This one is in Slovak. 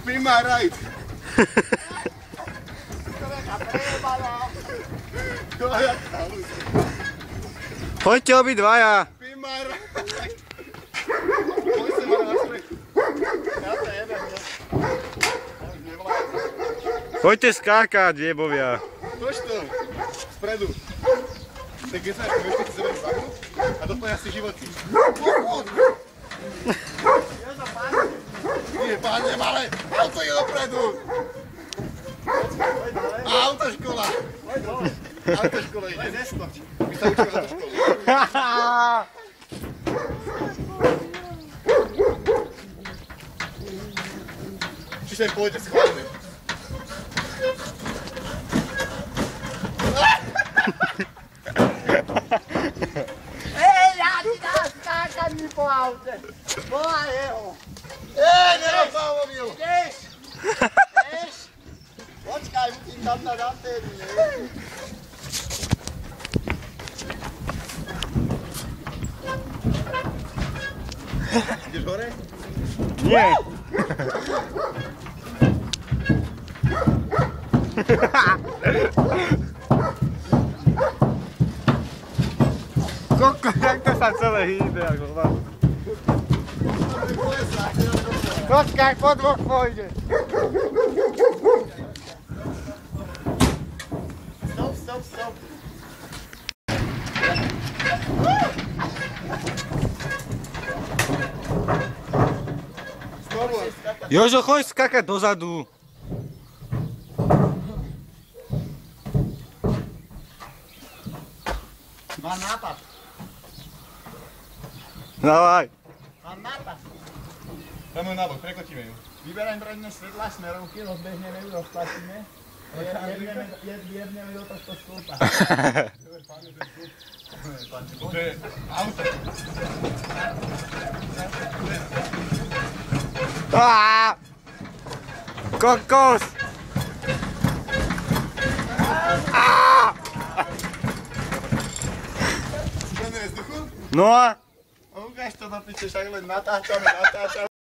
Pima right. Poďte obidvaja. Pima right. Poď sa ma na strechu. Ja to jebem, ne? Poďte skákať, jebovia. Tož to. Spredu. Tak keď sa ešte chceme zahnúť a doplňa si životy. Nie, pánem, ale auto je dopredu. Autoškola. Autoškola ide. Neskoč. My sa učíme autoškolu. Či sem pôjde schválne. Ja ti dám skákať mi po aute. Bola jeho. Nerozbavomil. Ideš? Ideš? Počkaj, musím tam na anténu, ne? Ideš hore? Nie. Koko, jak to sa celé hýbe, ako vám. Počkaj, po dvoch pôjde. Stop. Jožo, choď skakať dozadu. Mám nápad. Dávaj. Mám nápad. Dáme ju nabok, prekočíme ju. Vyberajme predne svetla, smerovky, rozbehneme ju, roztlačíme. Jebneme do tohto stĺpa. To je auto. Kokos! Si to nevie vzduchu? No a? Ukáž to na piče, však len natáčame.